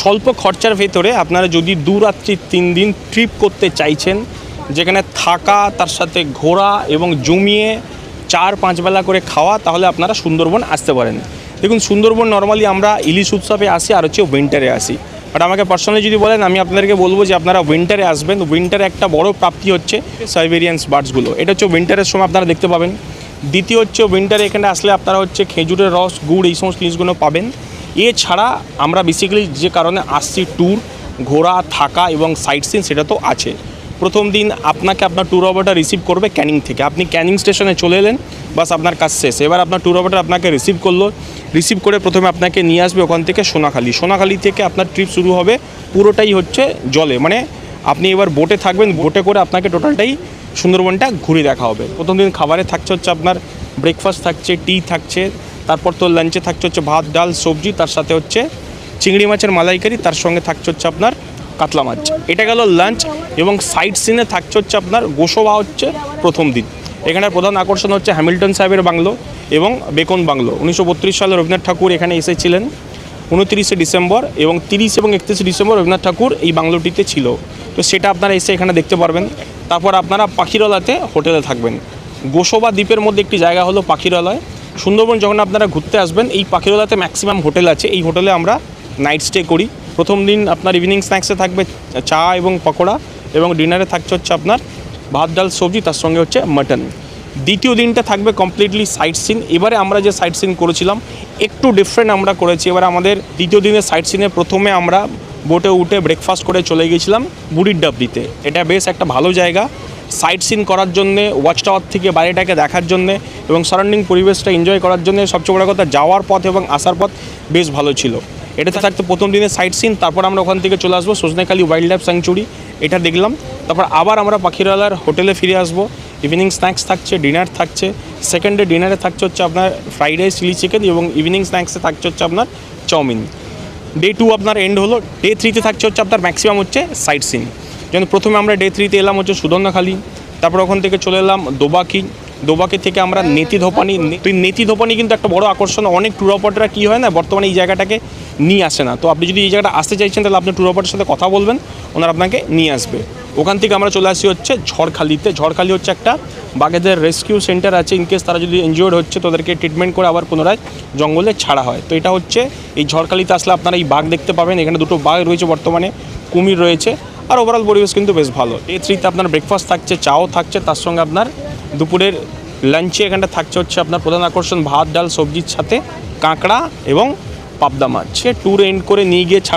স্বল্প খরচার ভেতরে আপনারা যদি 2 রাত্রি 3 দিন ট্রিপ করতে চাইছেন, যেখানে থাকা তার সাথে ঘোরা এবং জমিয়ে 4-5 বেলা করে খাওয়া, তাহলে আপনারা সুন্দরবন আসতে পারেন। দেখুন, সুন্দরবন নর্মালি আমরা ইলিশ উৎসবে আসি আর হচ্ছে উইন্টারে আসি। বাট আমাকে পার্সোনালি যদি বলেন, আমি আপনাদেরকে বলবো যে আপনারা উইন্টারে আসবেন। উইন্টারে একটা বড় প্রাপ্তি হচ্ছে সাইবেরিয়ান বার্ডসগুলো, এটা হচ্ছে উইন্টারের সময় আপনারা দেখতে পাবেন। দ্বিতীয় হচ্ছে উইন্টারে এখানে আসলে আপনারা হচ্ছে খেজুরের রস, গুড়, এই সমস্ত জিনিসগুলো পাবেন। এছাড়া আমরা বেসিক্যালি যে কারণে আসছি, ট্যুর, ঘোরা, থাকা এবং সাইট সিন, সেটা তো আছে। প্রথম দিন আপনাকে আপনার ট্যুর অপারেটর রিসিভ করবে ক্যানিং থেকে। আপনি ক্যানিং স্টেশনে চলে এলেন, বাস আপনার কাজ শেষ। এবার আপনার ট্যুর অপারেটর আপনাকে রিসিভ করলো, রিসিভ করে প্রথমে আপনাকে নিয়ে আসবে ওখান থেকে সোনাখালি। সোনাখালি থেকে আপনার ট্রিপ শুরু হবে, পুরোটাই হচ্ছে জলে, মানে আপনি এবার বোটে থাকবেন। বোটে করে আপনাকে টোটালটাই সুন্দরবনটা ঘুরে দেখা হবে। প্রথম দিন খাবারে থাকছে হচ্ছে আপনার ব্রেকফাস্ট থাকছে, টি থাকছে, তারপর তো লাঞ্চে থাকছে হচ্ছে ভাত, ডাল, সবজি, তার সাথে হচ্ছে চিংড়ি মাছের মালাইকারি, তার সঙ্গে থাকছে হচ্ছে আপনার কাতলা মাছ। এটা গেল লাঞ্চ। এবং সাইট সিনে থাকছে হচ্ছে আপনার গোসবা হচ্ছে প্রথম দিন। এখানে প্রধান আকর্ষণ হচ্ছে হ্যামিল্টন সাহেবের বাংলো এবং বেকন বাংলো। 1932 সালে রবীন্দ্রনাথ ঠাকুর এখানে এসেছিলেন 29শে ডিসেম্বর, এবং 30 এবং 31শে ডিসেম্বর রবীন্দ্রনাথ ঠাকুর এই বাংলোটিতে ছিল। তো সেটা আপনারা এসে এখানে দেখতে পারবেন। তারপর আপনারা পাখিরালয়তে হোটেলে থাকবেন। গোসবা দ্বীপের মধ্যে একটি জায়গা হলো পাখিরালয়। সুন্দরবন যখন আপনারা ঘুরতে আসবেন, এই পাখিরালয়তে ম্যাক্সিমাম হোটেল আছে। এই হোটেলে আমরা নাইট স্টে করি। প্রথম দিন আপনার ইভিনিং স্ন্যাক্সে থাকবে চা এবং পকোড়া, এবং ডিনারে থাকছে হচ্ছে আপনার ভাত, ডাল, সবজি, তার সঙ্গে হচ্ছে মাটন। দ্বিতীয় দিনটা থাকবে কমপ্লিটলি সাইট সিন। এবারে আমরা যে সাইট সিন করেছিলাম একটু ডিফারেন্ট আমরা করেছি। এবারে আমাদের দ্বিতীয় দিনের সাইট সিনে প্রথমে আমরা বোটে উঠে ব্রেকফাস্ট করে চলে গিয়েছিলাম বুড়ির ডাবরিতে। এটা বেশ একটা ভালো জায়গা সাইট সিন করার জন্যে, ওয়াচ টাওয়ার থেকে বাইরেটাকে দেখার জন্যে এবং সারাউন্ডিং পরিবেশটা এনজয় করার জন্য। সবচেয়ে বড় কথা, যাওয়ার পথ এবং আসার পথ বেশ ভালো ছিল। এটাতে থাকতে প্রথম দিনের সাইট সিন। তারপর আমরা ওখান থেকে চলে আসবো সজনেখালি ওয়াইল্ড লাইফ স্যাংচুরি, এটা দেখলাম। তারপর আবার আমরা পাখিরালয়ের হোটেলে ফিরে আসবো। ইভিনিং স্ন্যাক্স থাকছে, ডিনার থাকছে। সেকেন্ড ডে ডিনারে থাকছে হচ্ছে আপনার ফ্রাইড রাইস, চিলি চিকেন, এবং ইভিনিং স্ন্যাক্সে থাকছে হচ্ছে আপনার চাউমিন। ডে 2 আপনার এন্ড হলো। ডে 3তে থাকছে হচ্ছে আপনার ম্যাক্সিমাম হচ্ছে সাইট সিন। যেমন প্রথমে আমরা ডে 3তে এলাম হচ্ছে সুধন্যাখালি, তারপর ওখান থেকে চলে এলাম দোবাকি। দোবাকি থেকে আমরা নেতি ধোপানি। তো এই নেতি ধোপানি কিন্তু একটা বড় আকর্ষণ। অনেক ট্যুর অপারেটররা কী হয় না, বর্তমানে এই জায়গাটাকে নিয়ে আসে না। তো আপনি যদি এই জায়গাটা আসতে চাইছেন, তাহলে আপনি ট্যুর অপারেটরের সাথে কথা বলবেন, ওনারা আপনাকে নিয়ে আসবে। ওখান থেকে আমরা চলে আসি হচ্ছে ঝড়খালিতে। ঝড়খালি হচ্ছে একটা বাঘেদের রেস্কিউ সেন্টার আছে। ইনকেস তারা যদি ইনজিওর্ড হচ্ছে, তাদেরকে ট্রিটমেন্ট করে আবার পুনরায় জঙ্গলে ছাড়া হয়। তো এটা হচ্ছে এই ঝড়খালিতে আসলে আপনারা এই বাঘ দেখতে পাবেন। এখানে 2টো বাঘ রয়েছে বর্তমানে, কুমির রয়েছে, আর ওভারঅল পরিবেশ কিন্তু বেশ ভালো। ডে 3তে আপনার ব্রেকফাস্ট থাকছে, চাও থাকছে, তার সঙ্গে আপনার দুপুরের লাঞ্চে এখানটা থাকছে হচ্ছে আপনার প্রধান আকর্ষণ ভাত, ডাল, সবজির সাথে কাঁকড়া এবং পাবদা মাছ। ট্যুর এন্ড করে নিয়ে গিয়ে ছাড়বে